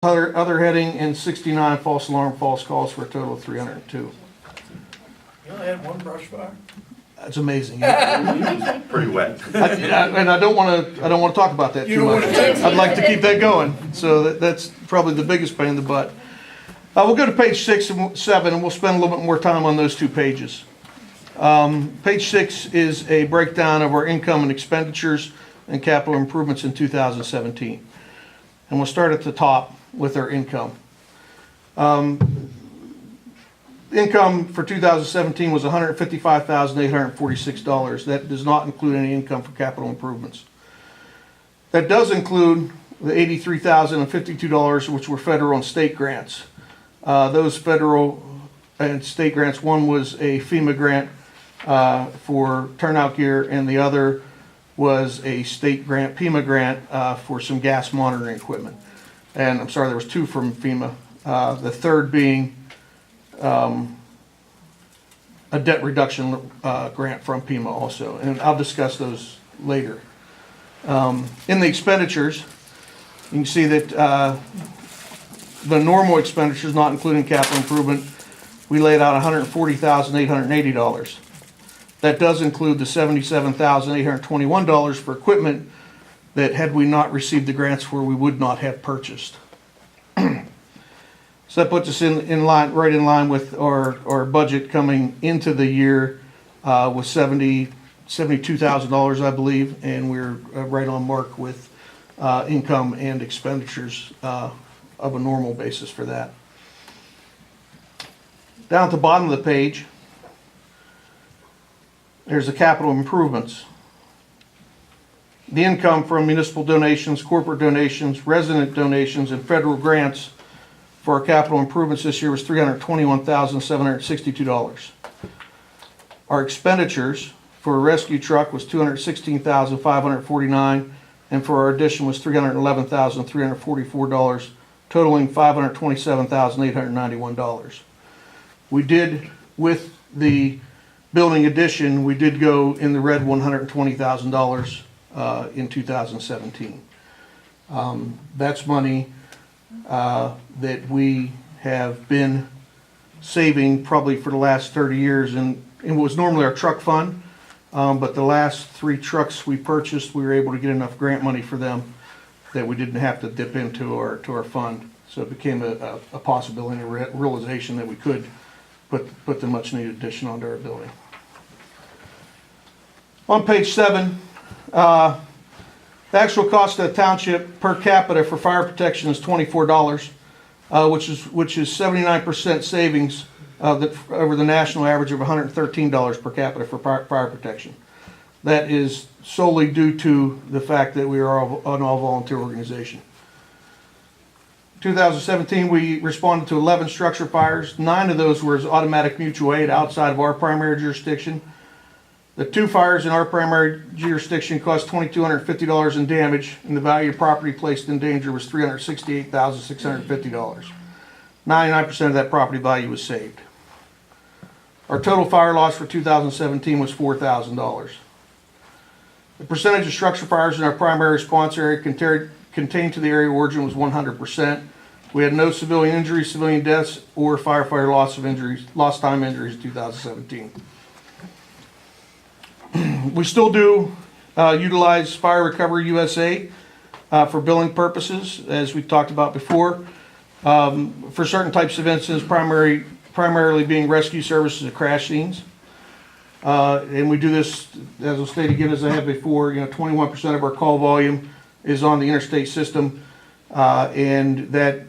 other heading, and 69 false alarm, false calls, for a total of 302. You only had one brush fire? That's amazing. Pretty wet. And I don't want to talk about that You too don't much. wanna take- I'd like to keep that going. So that's probably the biggest pain in the butt. We'll go to page 6 and 7, and we'll spend a little bit more time on those two pages. Page 6 is a breakdown of our income and expenditures and capital improvements in 2017. And we'll start at the top with our income. Income for 2017 was $155,846. That does not include any income for capital improvements. That does include the $83,052, which were federal and state grants. Those federal and state grants, one was a FEMA grant for turnout gear, and the other was a state grant, FEMA grant, for some gas monitoring equipment. And I'm sorry, there was two from FEMA. The third being a debt reduction grant from FEMA also, and I'll discuss those later. In the expenditures, you can see that the normal expenditures, not including capital improvement, we laid out $140,880. That does include the $77,821 for equipment that, had we not received the grants for, we would not have purchased. So that puts us in line, right in line with our budget coming into the year with $72,000, I believe, and we're right on mark with income and expenditures of a normal basis for that. Down at the bottom of the page, there's the capital improvements. The income from municipal donations, corporate donations, resident donations, and federal grants for our capital improvements this year was $321,762. Our expenditures for a rescue truck was $216,549, and for our addition was $311,344, totaling $527,891. We did, with the building addition, we did go in the red $120,000 in 2017. That's money that we have been saving probably for the last 30 years, and it was normally our truck fund, but the last 3 trucks we purchased, we were able to get enough grant money for them that we didn't have to dip into our fund. So it became a possibility, a realization that we could put the much needed addition onto our building. On page 7, the actual cost of the township per capita for fire protection is $24, which is 79% savings over the national average of $113 per capita for fire protection. That is solely due to the fact that we are an all-volunteer organization. 2017, we responded to 11 structure fires. 9 of those were as automatic mutual aid outside of our primary jurisdiction. The 2 fires in our primary jurisdiction cost $2,250 in damage, and the value of property placed in danger was $368,650. 99% of that property value was saved. Our total fire loss for 2017 was $4,000. The percentage of structure fires in our primary response area contained to the area of origin was 100%. We had no civilian injuries, civilian deaths, or firefighter lost time injuries in 2017. We still do utilize Fire Recovery USA for billing purposes, as we talked about before, for certain types of incidents, primarily being rescue services and crash scenes. And we do this, as I'll state again, as I have before, 21% of our call volume is on the interstate system, and that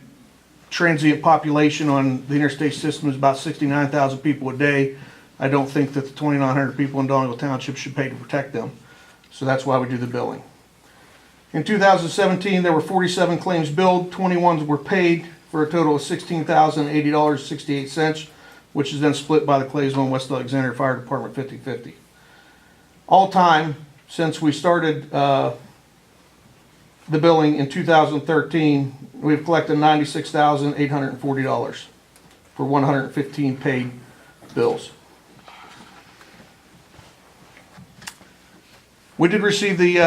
transient population on the interstate system is about 69,000 people a day. I don't think that the 2,900 people in Donegal Township should pay to protect them. So that's why we do the billing. In 2017, there were 47 claims billed, 21 were paid for a total of $16,080.68, which is then split by the Claysville and West Alexandria Fire Department 50-50. All time, since we started the billing in 2013, we've collected $96,840 for 115 paid bills. We did receive the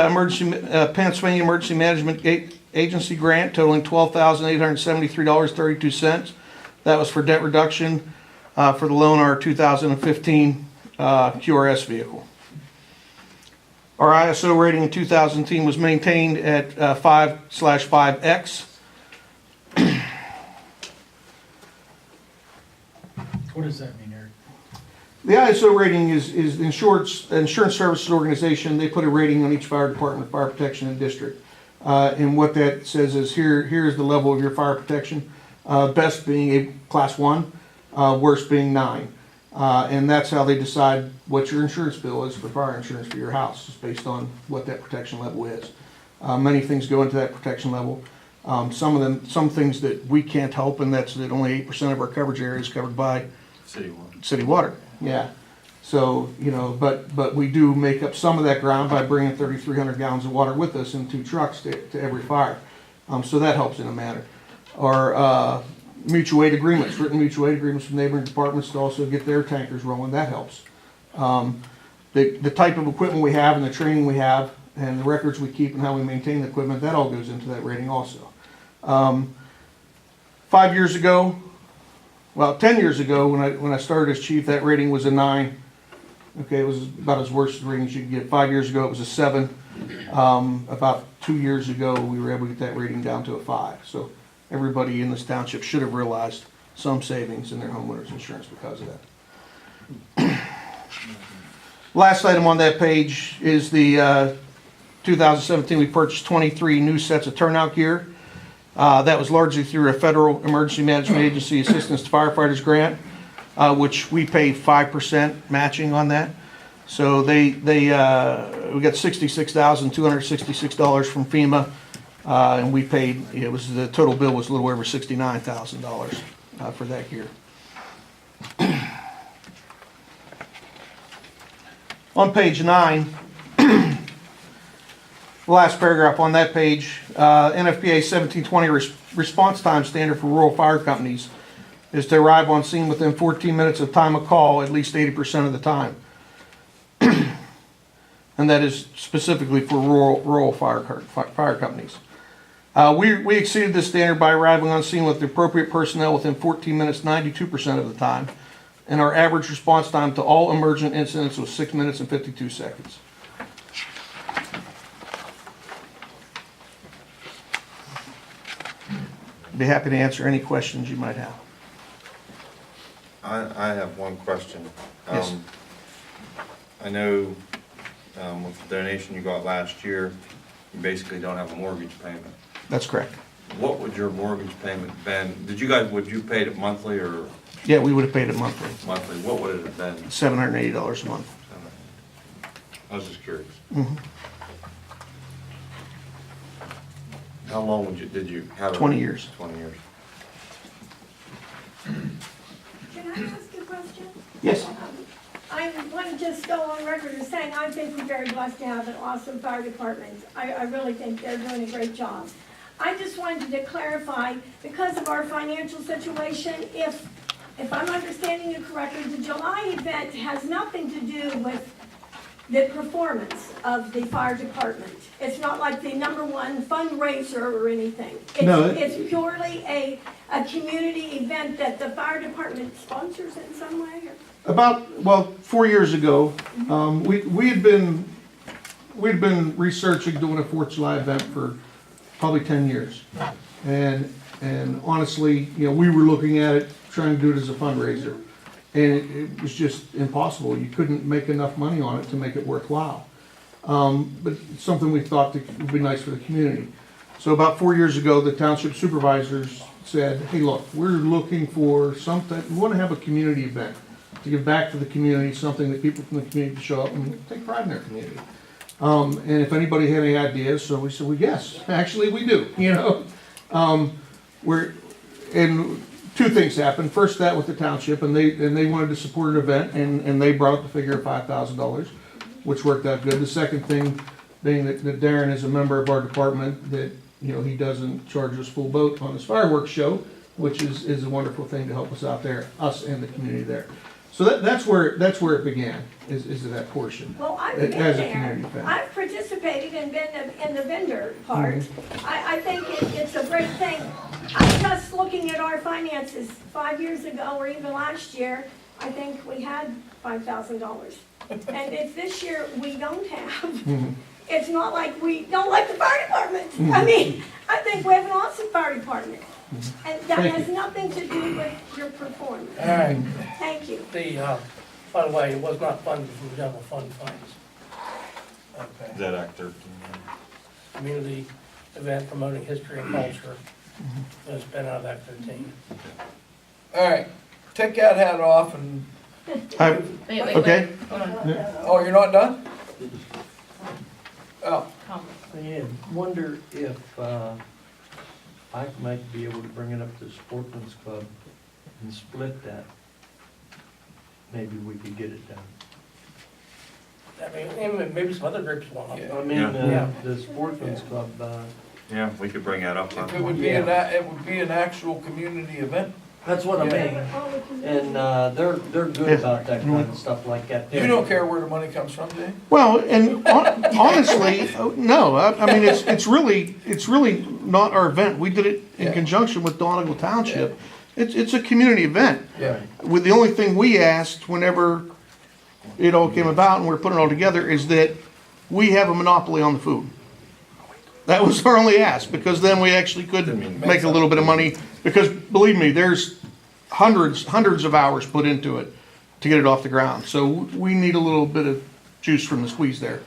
Pennsylvania Emergency Management agency grant totaling $12,873.32. That was for debt reduction for the loan on our 2015 QRS vehicle. Our ISO rating in 2010 was maintained at 5/5X. What does that mean, Eric? The ISO rating is the insurance services organization. They put a rating on each fire department, fire protection and district. And what that says is here's the level of your fire protection. Best being a class 1, worst being 9. And that's how they decide what your insurance bill is for fire insurance for your house. It's based on what that protection level is. Many things go into that protection level. Some things that we can't help, and that's that only 8% of our coverage area is covered by city water. Yeah. So, but we do make up some of that ground by bringing 3,300 gallons of water with us in 2 trucks to every fire. So that helps in a manner. Our mutual aid agreements, written mutual aid agreements with neighboring departments to also get their tankers rolling, that helps. The type of equipment we have and the training we have and the records we keep and how we maintain the equipment, that all goes into that rating also. 5 years ago, well, 10 years ago when I started as chief, that rating was a 9. Okay, it was about as worst rating as you could get. 5 years ago, it was a 7. About 2 years ago, we were able to get that rating down to a 5. So everybody in this township should have realized some savings in their homeowners insurance because of that. Last item on that page is the 2017, we purchased 23 new sets of turnout gear. That was largely through a federal emergency management agency assistance to firefighters grant, which we paid 5% matching on that. So we got $66,266 from FEMA, and we paid. The total bill was a little over $69,000 for that gear. On page 9, the last paragraph on that page, NFPA 1720 response time standard for rural fire companies is to arrive on scene within 14 minutes of time of call at least 80% of the time. And that is specifically for rural fire companies. We exceeded this standard by arriving on scene with the appropriate personnel within 14 minutes 92% of the time. And our average response time to all emergent incidents was 6 minutes and 52 seconds. Be happy to answer any questions you might have. I have one question. Yes. I know with the donation you got last year, you basically don't have a mortgage payment. That's correct. What would your mortgage payment been? Would you pay it monthly or Yeah, we would have paid it monthly, monthly? What would it have been? $780 a month. I was just curious. Mhm. How long did you have it? 20 years. 20 years. Can I ask a question? Yes. I want to just go on record as saying I think we're very blessed to have an awesome fire department. I really think they're doing a great job. I just wanted to clarify, because of our financial situation, if I'm understanding you correctly, the July event has nothing to do with the performance of the fire department. It's not like the #1 fundraiser or anything. No, It's purely a community event that the fire department sponsors in some way? Or? 4 years ago, we'd been researching doing a 4th of July event for probably 10 years. And honestly, we were looking at it, trying to do it as a fundraiser. And it was just impossible. You couldn't make enough money on it to make it worthwhile. But it's something we thought that would be nice for the community. So about 4 years ago, the township supervisors said, hey, look, we're looking for something, we want to have a community event to give back to the community, something that people from the community can show up and take pride in their community. And if anybody had any ideas, so we said, well, yes, actually we do, and 2 things happened. First, that with the township, and they wanted to support an event, and they brought up the figure of $5,000, which worked out good. The second thing being that Darren is a member of our department, that he doesn't charge us full boat on his fireworks show, which is a wonderful thing to help us out there, us and the community there. So that's where it began, is that portion. Well, I've As been a there. community event. I've participated and been in the vendor part. I think it's a great thing. I'm just looking at our finances 5 years ago or even last year, I think we had $5,000. And if this year we don't have, it's not like we don't like the fire department. I mean, I think we have an awesome fire department. And that Thank has you. nothing to do with your performance. All right, Thank you. by the way, it was not funded from general fund funds. Is Okay. that Act 13? Community event promoting history and culture. Mm-hmm. It's been out of Act 13. All right, take that hat off and, Okay, oh, you're not done? Oh, I wonder if Ike might be able to bring it up to Sportsman's Club and split that. Maybe we could get it done. I mean, and maybe some other groups want to. Yeah. I mean, Yeah. the Sportsman's Club, Yeah, we could bring that up. huh? if it would be it would be an actual community event. that's what I mean. And they're good Yeah. about that kind of stuff like that. You don't care where the money comes from, do you? well, and honestly, no, I mean, it's really not our event. We did it in Yeah. conjunction with Donegal Township. It's a community event. Yeah. With the only thing we asked whenever it all came about and we're putting it all together is that we have a monopoly on the food. That was our only ask, because then we actually could make a little bit of money, because believe me, there's hundreds of hours put into it to get it off the ground. So we need a little bit of juice from the squeeze there,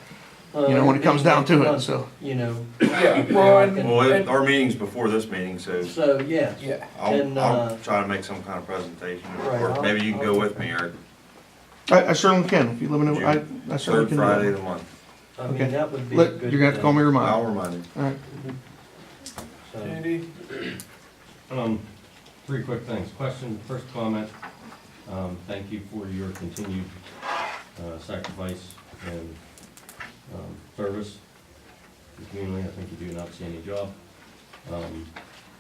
you know, when it comes down to it, so. You know, Yeah, well, Well, and, our meeting's before this meeting, so so, yes. yeah. And, I'll try to make some kind of presentation, Right, or I'll- maybe you can go with me, or I certainly can, if you live in, I certainly third can. Friday of the month. I mean, Okay. that would be a You're good. gonna have to call me or I'll remind. remind you. All right. So, JD? Three quick things. Question, first comment, thank you for your continued sacrifice and service to the community. I think you do an outstanding job.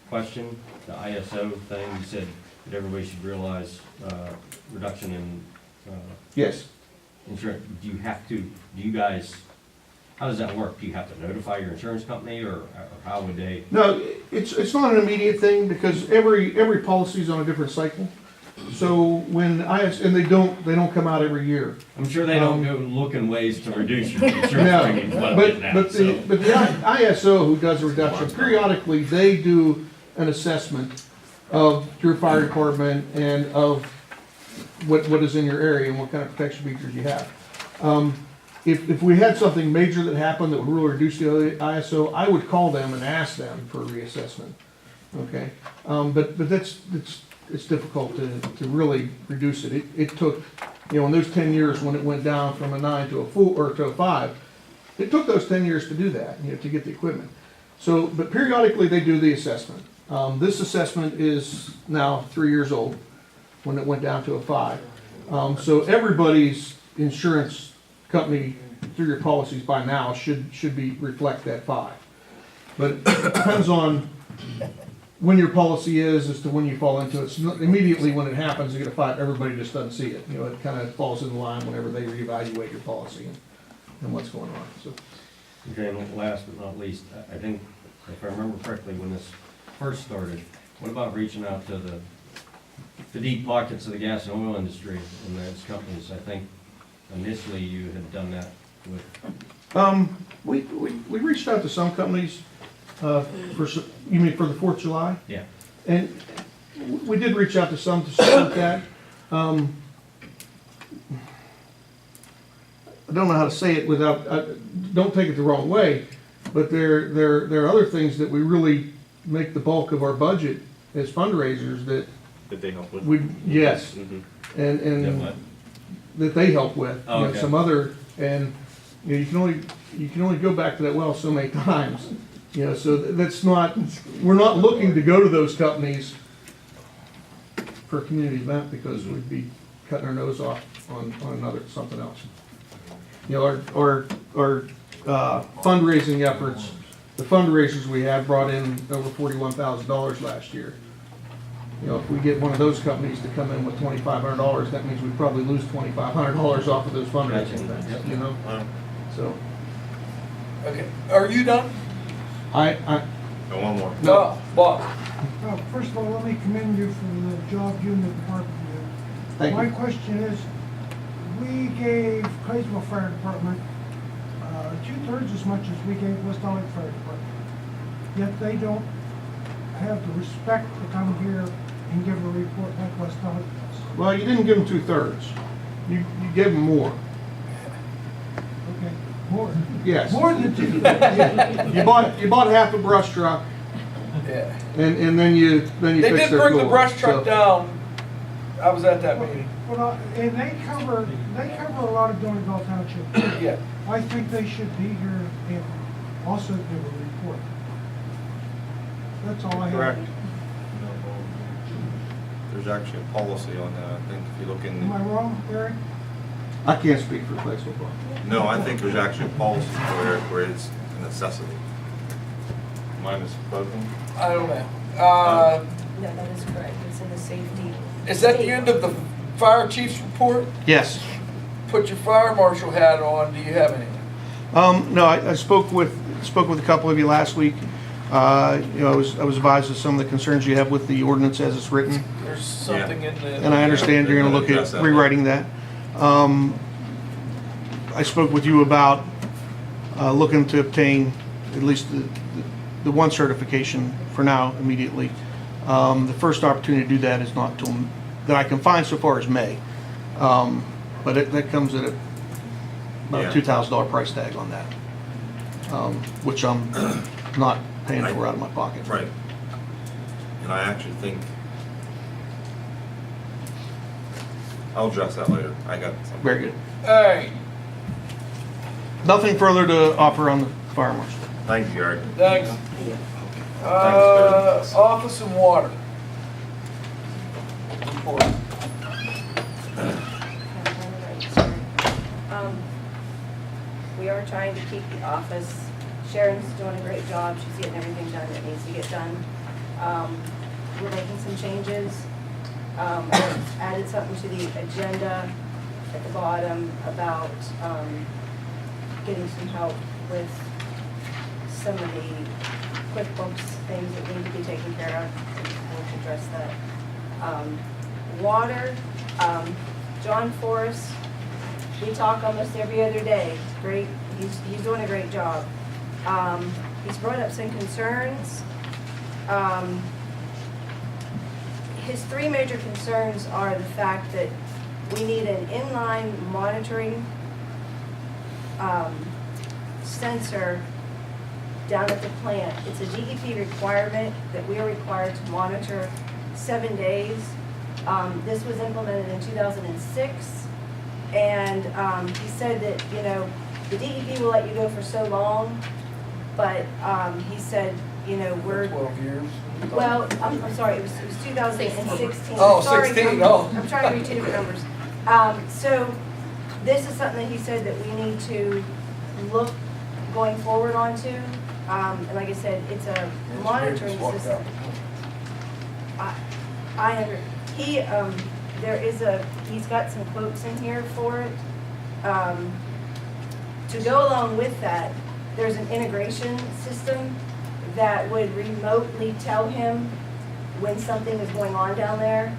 Question, the ISO thing, you said that everybody should realize reduction in Yes. insurance. Do you guys, how does that work? Do you have to notify your insurance company, or how would they? No, it's not an immediate thing, because every policy's on a different cycle. So when and they don't come out every year. I'm sure they don't go looking ways to reduce your insurance No, premiums, but I'm getting at, but so. the ISO who does the reduction, periodically, they do an assessment of your fire department and of what is in your area and what kind of protection features you have. If we had something major that happened that would really reduce the ISO, I would call them and ask them for a reassessment, okay? But it's difficult to really reduce it. It took, you know, in those 10 years when it went down from a 9 to a 4 or to a 5, it took those 10 years to do that, you know, to get the equipment. So, but periodically they do the assessment. This assessment is now 3 years old when it went down to a 5. So everybody's insurance company through your policies by now should reflect that 5. But it depends on when your policy is as to when you fall into it. So immediately when it happens, you get a 5, everybody just doesn't see it. You know, it kind of falls in line whenever they reevaluate your policy and what's going on, so. Okay, and last but not least, I think, if I remember correctly, when this first started, what about reaching out to the deep pockets of the gas and oil industry and those companies? I think initially you had done that with, We reached out to some companies, you mean for the 4th of July? yeah. And we did reach out to some to support that. I don't know how to say it without, don't take it the wrong way, but there are other things that we really make the bulk of our budget as fundraisers that Did they help with? we, yes, Mhm. and, Yeah, and what? that they help with. Oh, You know, okay. some other, and you know, you can only go back to that well so many times. You know, so that's not, we're not looking to go to those companies for a community event, because we'd be cutting our nose off on another, something else. You know, our fundraising efforts, the fundraisers we have brought in over $41,000 last year. You know, if we get one of those companies to come in with $2,500, that means we probably lose $2,500 off of those fundraising Gotcha. events, Yep. you know? Well, So, Okay, are you done? I, Got one more. No. Bob? First of all, let me commend you for the job you and the department do. thank My you. question is, we gave Claysville Fire Department, 2/3 as much as we gave West Holly Fire Department. Yet they don't have the respect to come here and give a report like West Holly does. Well, you didn't give them 2/3. You gave them more. Okay, more, Yes. more than 2/3. You bought half a brush truck Yeah. and then you They fixed did their bring the floor. brush truck So- down. I was at that meeting. Well, and they cover a lot of Donegal Township. Yeah. I think they should be here and also give a report. That's all I have. Correct. There's actually a policy on that, I think, if you look Am I in, wrong, Eric? I can't speak for Claysville Park. no, I think there's actually a policy where it's a necessity. Am I misspoken? I don't know. No, that is correct. It's in the safety. Is that the end of the fire chief's report? Yes. Put your fire marshal hat on. Do you have anything? No, I spoke with a couple of you last week. You know, I was advised of some of the concerns you have with the ordinance as it's written, There's something in the. and I understand you're gonna look Address at that. rewriting that. I spoke with you about, looking to obtain at least the one certification for now, immediately. The first opportunity to do that is not till, that I can find so far is May. But that comes at about a Yeah. $2,000 price tag on that, which I'm not paying for out of my pocket. Right. And I actually think, I'll address that later. I got something. Very good. All right. Nothing further to offer on the fire marshal. Thank you, Eric. Thanks. Thanks, Office and water. Report. We are trying to keep the office. Sharon's doing a great job. She's getting everything done that needs to get done. We're making some changes. I added something to the agenda at the bottom about getting some help with some of the QuickBooks things that need to be taken care of. We'll address that. Water, John Forrest, we talk almost every other day. Great, he's doing a great job. He's brought up some concerns. His three major concerns are the fact that we need an inline monitoring sensor down at the plant. It's a DEP requirement that we are required to monitor 7 days. This was implemented in 2006, and he said that, you know, the DEP will let you go for so long, but he said, you know, we're, 12 years. well, I'm sorry, it was 2016. Oh, Sorry, 16, I'm- oh. I'm trying to read two different numbers. So this is something that he said that we need to look going forward onto. And like I said, it's a monitoring system. He's got some quotes in here for it. To go along with that, there's an integration system that would remotely tell him when something is going on down there.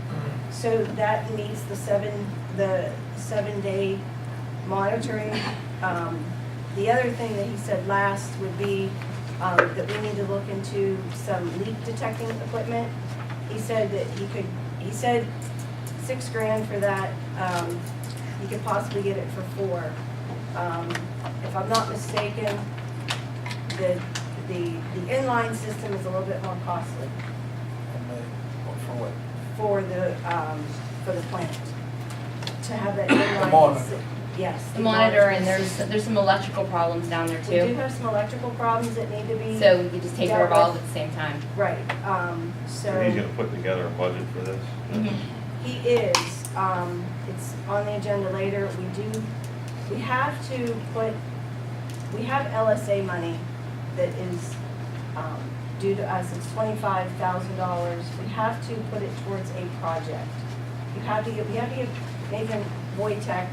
So that meets the 7-day monitoring. The other thing that he said last would be that we need to look into some leak detecting equipment. He said that he said $6,000 for that. You could possibly get it for $4,000. If I'm not mistaken, the inline system is a little bit more costly For what? for the plant. To have that inline. monitor. Yes. The monitor, and system. there's some electrical problems down there We do too. have some electrical problems that need to be. So we could just take care of all at the same time. Right, So he's gonna put together a budget for this? He is, it's on the agenda later, we have LSA money that is, due to us, it's $25,000. We have to put it towards a project. We have to give Nathan Wojtek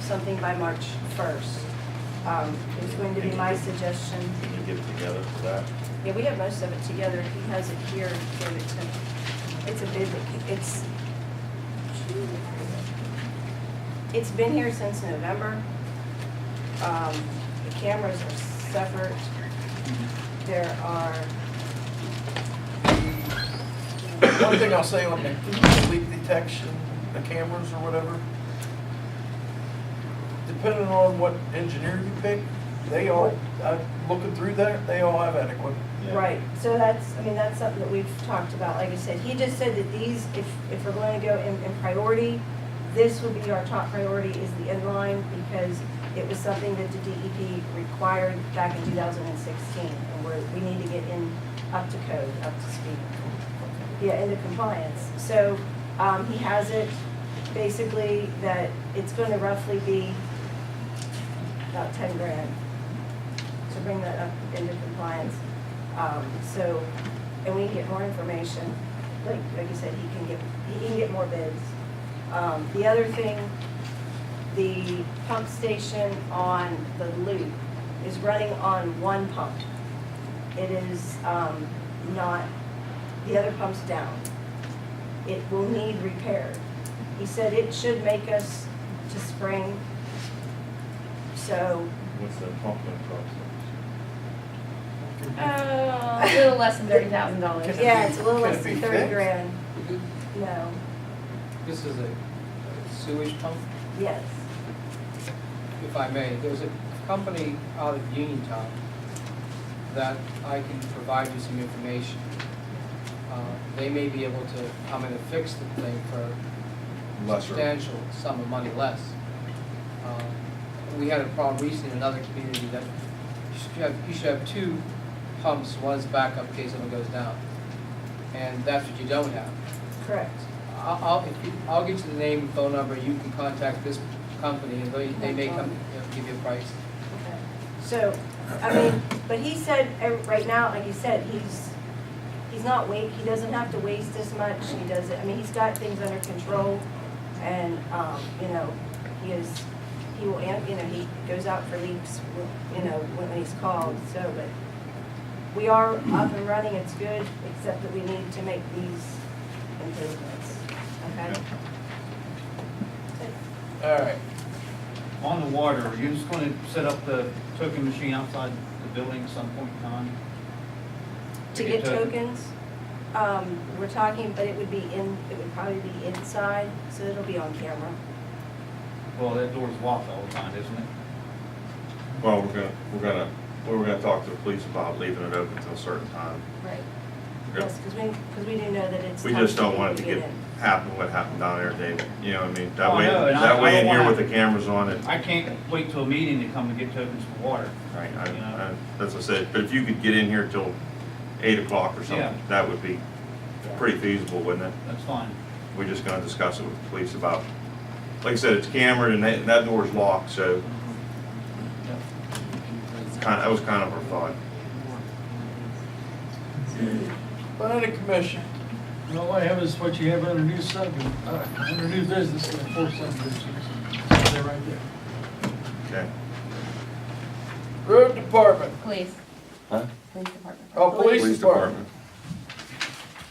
something by March 1st. It's going to be my suggestion. Can you get it together for that? Yeah, we have most of it together. He has it here. Gave it to me. It's a bid, it's been here since November. The cameras are separate. There are, One thing I'll say on the leak detection, the cameras or whatever, depending on what engineer you pick, they all, looking through that, they all have adequate. right, so that's something that we've talked about. Like I said, he just said that these, if we're going to go in priority, this would be our top priority is the inline because it was something that the DEP required back in 2016. And we need to get up to code, up to speed. Yeah, into compliance. So he has it basically that it's going to roughly be about 10 grand to bring that up into compliance. And we can get more information. Like you said, he can get more bids. The other thing, the pump station on the loop is running on one pump. It is not, the other pump's down. It will need repaired. He said it should make us to spring, so. What's the pump gonna cost? A little less than $30,000. Yeah, it's a little Can less it than be 30 fixed? grand. No, This is a sewage pump, yes. if I may. There's a company out of Uniontown that I can provide you some information. They may be able to come in and fix the thing for Lesser. substantial sum of money less. We had a problem recently in another community that you should have two pumps, one's backup in case someone goes down. And that's what you don't have. Correct. I'll get you the name and phone number, you can contact this company, and they may come, give you a price. Okay. So, but he said, right now, like you said, he's not he doesn't have to waste as much, he doesn't, he's got things under control, and, he will, he goes out for leaks, when he's called, so, but we are up and running, it's good, except that we need to make these improvements, okay? All right. On the water, are you just gonna set up the token machine outside the building at some point in time? To get tokens, we're talking, but it would probably be inside, so it'll be on camera. Well, that door's locked all the time, isn't it? Well, we're gonna talk to the police about leaving it open until a certain time. Right. Yep. Yes, because we do know that it's. We tough just to don't want it to get in. happen what happened down there, David. You know what I mean? That Oh, I way, know, and I that way don't in here wanna- with the cameras on it. I can't wait till a meeting to come and get tokens for water. Right, Yeah. that's what I said, but if you could get in here till 8 o'clock or Yeah. something, that would be pretty feasible, wouldn't it? That's fine. We're just gonna discuss it with the police about, like I said, it's cambered and that door's locked, so that was kind of our thought. Planning commission. Well, I have is what you have under new under new business, and four subdivisions. They're right there. Okay. Road department. Police. Huh? Police department. Oh, police department.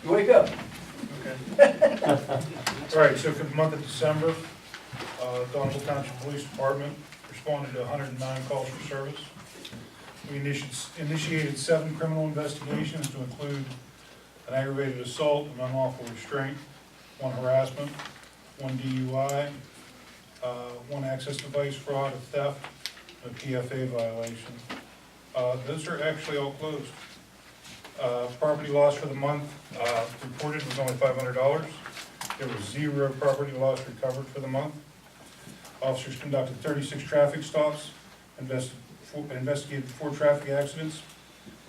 You wake up. All right, so for the month of December, Donaldson Township Police Department responded to 109 calls for service. We initiated 7 criminal investigations to include an aggravated assault, an unlawful restraint, 1 harassment, 1 DUI, 1 access device fraud, a theft, a PFA violation. Those are actually all closed. Property loss for the month reported was only $500. There was 0 property loss recovered for the month. Officers conducted 36 traffic stops, investigated 4 traffic accidents.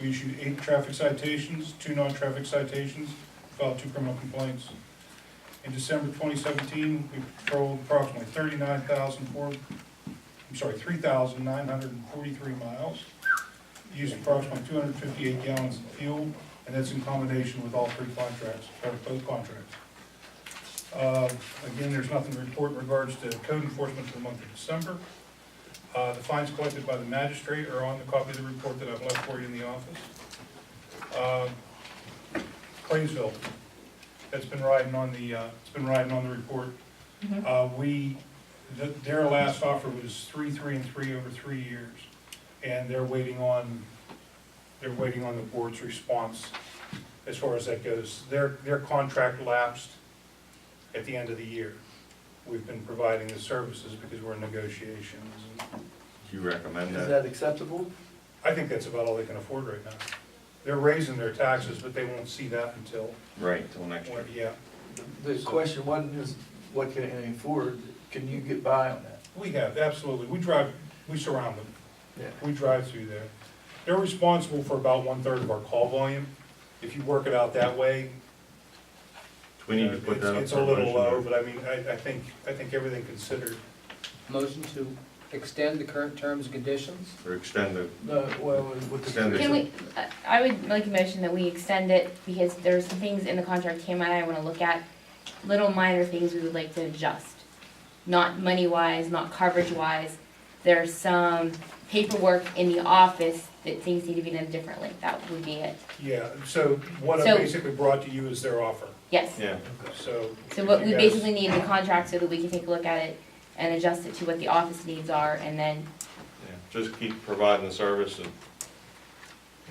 We issued 8 traffic citations, 2 non-traffic citations, filed 2 criminal complaints. In December 2017, we patrolled approximately 3,943 miles. used approximately 258 gallons of fuel, and that's in combination with all three contracts, or both contracts. Again, there's nothing to report in regards to code enforcement for the month of December. The fines collected by the magistrate are on the copy of the report that I've left for you in the office. Claysville, that's been riding on the, it's been riding on the report. Their last offer was 3, 3, and 3 over 3 years, and they're waiting on the board's response as far as that goes. Their contract lapsed at the end of the year. We've been providing the services because we're in negotiations. Do you recommend Is that? that acceptable? I think that's about all they can afford right now. They're raising their taxes, but they won't see that until, Right, till next year. yeah. The question wasn't just what can they afford, can you get by on that? We have, absolutely. We surround them. Yeah. We drive through there. They're responsible for about 1/3 of our call volume. If you work it out that way, Do we need to put that up it's for a a little motion, low, or- but I mean, I think everything considered. Motion to extend the current terms and conditions? Or extend the, No, well, with the. Extend it. Can we, I would like a motion that we extend it, because there's some things in the contract Kim and I wanna look at, little minor things we would like to adjust. Not money-wise, not coverage-wise, there's some paperwork in the office that things need to be done differently, that would be it. Yeah, so what I So- basically brought to you is their offer, Yes, yeah, so. so what if we you guys- basically need the contract so that we can take a look at it and adjust it to what the office needs are, and then, yeah, just keep providing the service and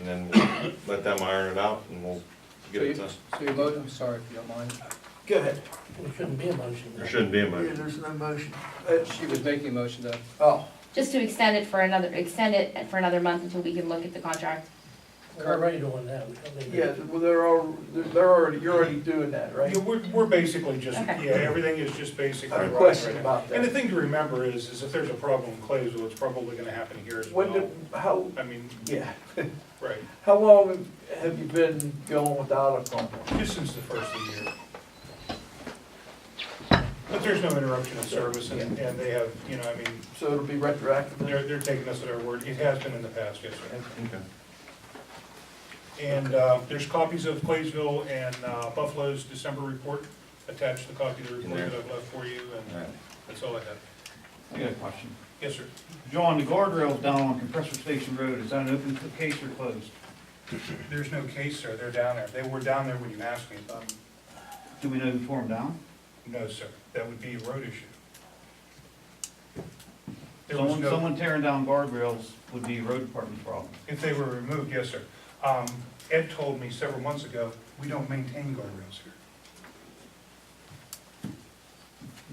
then we'll let them iron it out and we'll get it done. So your motion, I'm sorry if you don't mind. Go ahead. There shouldn't be a Yeah, motion. there's no motion. She was making a motion to, Oh, just to extend it for another month until we can look at the contract. We're already doing that. yeah, well, you're already doing that, right? Yeah, we're basically just, Okay. yeah, everything is just basically. I have a right question now. about And the that. thing to remember is if there's a problem in Claysville, it's probably gonna happen here as When well. did, how, I mean, yeah, right, how long have you been going without a contract? just since the first of the year. But there's no interruption of service and they have, you know, I mean, So it'll be retroactive then? they're taking us at our word. It has been in the past, yes, sir. Okay. And there's copies of Claysville and Buffalo's December report attached to the copy of the report In there. that I've left for you, All and right. that's all I have. I got a question. Yes, sir. John, the guardrails down on Compressor Station Road, is that an open case or closed? There's no case, sir. They're down there. They were down there when you asked me about them. Do we know who tore them down? No, sir. That would be a road issue. There was no, Someone tearing down guardrails would be a road department's problem. if they were removed, yes, sir. Ed told me several months ago, we don't maintain guardrails here.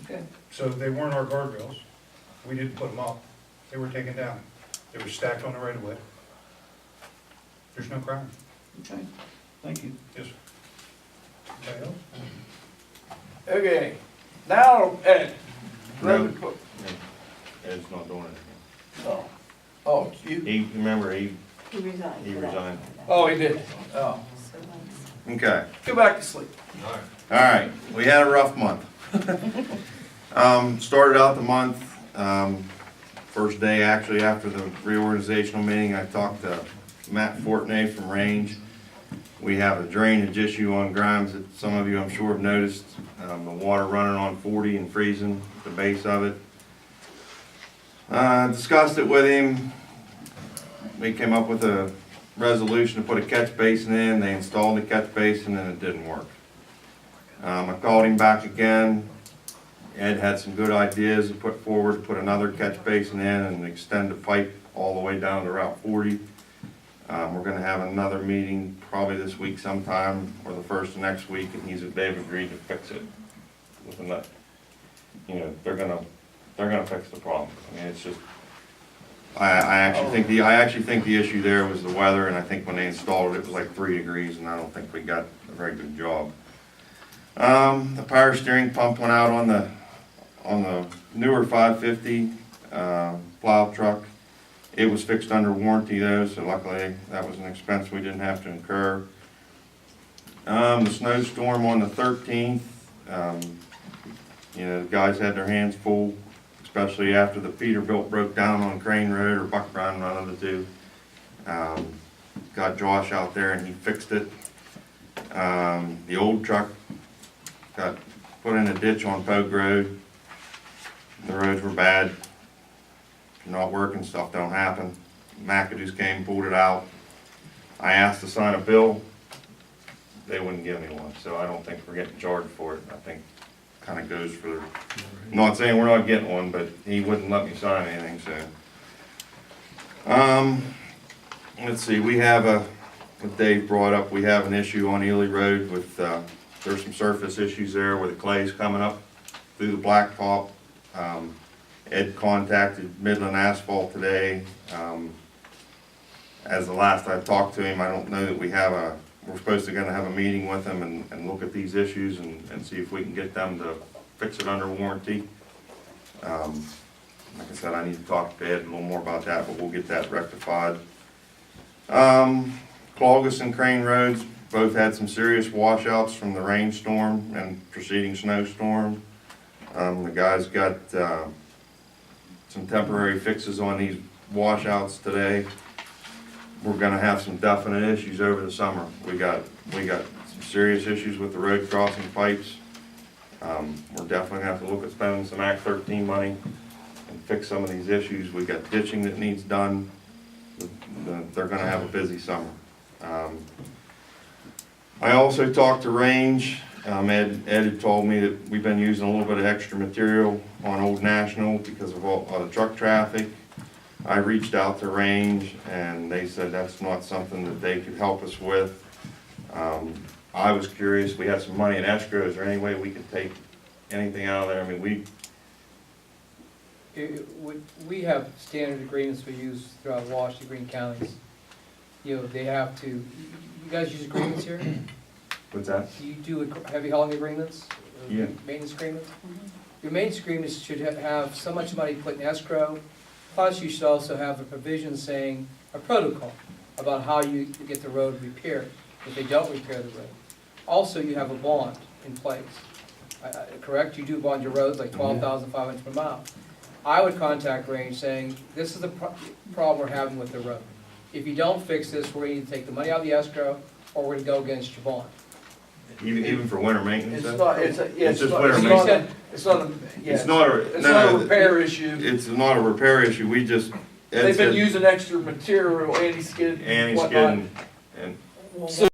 okay. So they weren't our guardrails. We didn't put them up. They were taken down. They were stacked on the right of way. There's no crime. Okay, thank you. Yes, sir. Anybody else? Okay, now, Ed. No. Ed's not doing anything. Oh, oh, you, He, remember, he He resigned. He for that. resigned. oh, he did. Oh, So that's- Okay. go back to sleep. All right, we had a rough month. Started out the month, first day actually after the reorganizational meeting, I talked to Matt Fortney from Range. We have a drainage issue on Grimes that some of you I'm sure have noticed, the water running on 40 and freezing at the base of it. Discussed it with him. We came up with a resolution to put a catch basin in. They installed the catch basin and it didn't work. I called him back again. Ed had some good ideas to put forward, to put another catch basin in and extend the pipe all the way down to Route 40. We're gonna have another meeting probably this week sometime, or the first of next week, and they've agreed to fix it with a nut. You know, they're gonna fix the problem. I mean, it's just, I actually think the issue there was the weather, and I think when they installed it, it was like 3 degrees, and I don't think we got a very good job. The power steering pump went out on the newer 550 plow truck. It was fixed under warranty though, so luckily that was an expense we didn't have to incur. The snowstorm on the 13th, you know, the guys had their hands full, especially after the Peterbilt broke down on Crane Road or Buck Run, one of the two. Got Josh out there and he fixed it. The old truck got put in a ditch on Pogue Road. The roads were bad. If you're not working, stuff don't happen. McAdoo's came, pulled it out. I asked to sign a bill. They wouldn't give me one, so I don't think we're getting charged for it. I think kind of goes for, I'm not saying we're not getting one, but he wouldn't let me sign anything, so. Let's see, we have what Dave brought up, we have an issue on Ely Road with, there's some surface issues there where the clay's coming up through the blacktop. Ed contacted Midland Asphalt today. As the last I talked to him, I don't know that we're supposed to gonna have a meeting with them and look at these issues and see if we can get them to fix it under warranty. Like I said, I need to talk to Ed a little more about that, but we'll get that rectified. Clogus and Crane Roads both had some serious washouts from the rainstorm and preceding snowstorm. The guys got some temporary fixes on these washouts today. We're gonna have some definite issues over the summer. We got some serious issues with the road crossing pipes. We're definitely gonna have to look at spending some Act 13 money and fix some of these issues. We got ditching that needs done. They're gonna have a busy summer. I also talked to Range. Ed had told me that we've been using a little bit of extra material on Old National because of all the truck traffic. I reached out to Range and they said that's not something that they could help us with. I was curious, we have some money in escrow, is there any way we could take anything out of there? I mean, We have standard agreements we use throughout Washington, Green counties. You know, they have to, you guys use agreements here? what's that? Do you do heavy hauling agreements? Yeah. Maintenance agreements? Your maintenance agreements should have so much money put in escrow, plus you should also have a provision saying, a protocol about how you get the road repaired, if they don't repair the road. Also, you have a bond in place, correct? You do bond your roads like $12,500 per mile. I would contact Range saying, this is the problem we're having with the road. If you don't fix this, we're going to take the money out of the escrow, or we're going to go against your bond. Even for winter maintenance? It's though? not, It's just not, winter it's maintenance. not, it's not, a- yeah, It's not a, it's not a no, repair issue. it's not a repair issue, we just, Ed They've been said using extra material, anti-skid, anti-skid whatnot. and So